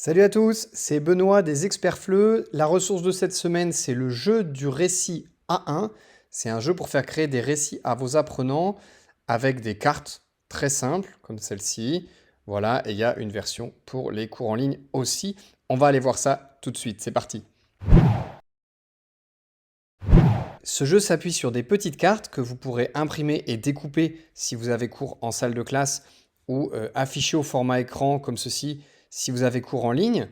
Salut à tous, c'est Benoît des Experts FLE. La ressource de cette semaine, c'est le jeu du récit A1. C'est un jeu pour faire créer des récits à vos apprenants avec des cartes très simples, comme celle-ci. Voilà, et il y a une version pour les cours en ligne aussi. On va aller voir ça tout de suite, c'est parti. Ce jeu s'appuie sur des petites cartes que vous pourrez imprimer et découper si vous avez cours en salle de classe ou afficher au format écran comme ceci si vous avez cours en ligne.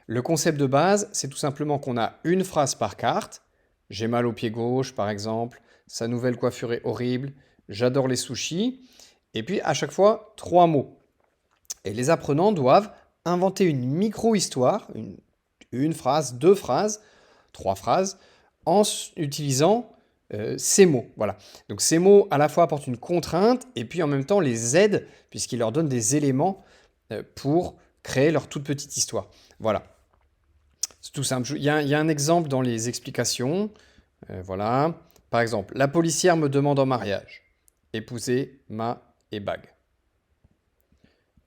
Le concept de base, c'est tout simplement qu'on a une phrase par carte. J'ai mal au pied gauche, par exemple. Sa nouvelle coiffure est horrible. J'adore les sushis. Et puis, à chaque fois, 3 mots. Et les apprenants doivent inventer une micro-histoire, une phrase, 2 phrases, 3 phrases, en utilisant ces mots. Voilà. Donc, ces mots, à la fois, apportent une contrainte et puis, en même temps, les aident, puisqu'ils leur donnent des éléments pour créer leur toute petite histoire. Voilà. C'est tout simple. Il y a un exemple dans les explications. Voilà. Par exemple, la policière me demande en mariage. Épouser ma et bague.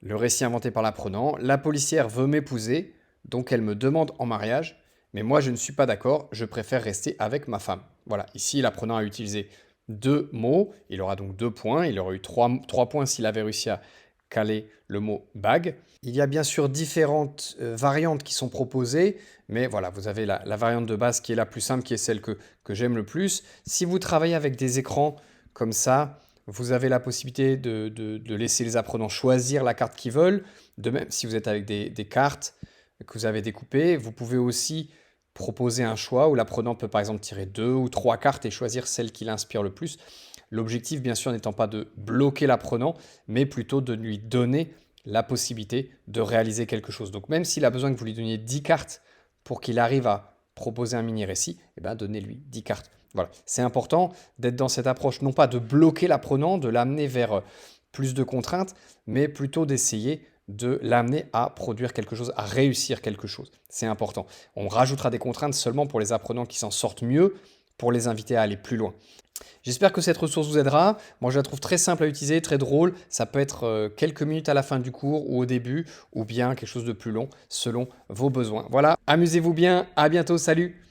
Le récit inventé par l'apprenant. La policière veut m'épouser, donc elle me demande en mariage, mais moi je ne suis pas d'accord, je préfère rester avec ma femme. Voilà, ici l'apprenant a utilisé 2 mots, il aura donc 2 points, il aurait eu 3 points s'il avait réussi à caler le mot bague. Il y a bien sûr différentes variantes qui sont proposées, mais voilà, vous avez la variante de base qui est la plus simple, qui est celle que j'aime le plus. Si vous travaillez avec des écrans comme ça, vous avez la possibilité de laisser les apprenants choisir la carte qu'ils veulent. De même, si vous êtes avec des cartes que vous avez découpées, vous pouvez aussi proposer un choix où l'apprenant peut par exemple tirer 2 ou 3 cartes et choisir celle qui l'inspire le plus. L'objectif, bien sûr, n'étant pas de bloquer l'apprenant, mais plutôt de lui donner la possibilité de réaliser quelque chose. Donc même s'il a besoin que vous lui donniez 10 cartes pour qu'il arrive à proposer un mini-récit, eh ben, donnez-lui 10 cartes. Voilà, c'est important d'être dans cette approche, non pas de bloquer l'apprenant, de l'amener vers plus de contraintes, mais plutôt d'essayer de l'amener à produire quelque chose, à réussir quelque chose. C'est important. On rajoutera des contraintes seulement pour les apprenants qui s'en sortent mieux, pour les inviter à aller plus loin. J'espère que cette ressource vous aidera. Moi, je la trouve très simple à utiliser, très drôle. Ça peut être quelques minutes à la fin du cours ou au début, ou bien quelque chose de plus long, selon vos besoins. Voilà, amusez-vous bien. À bientôt. Salut!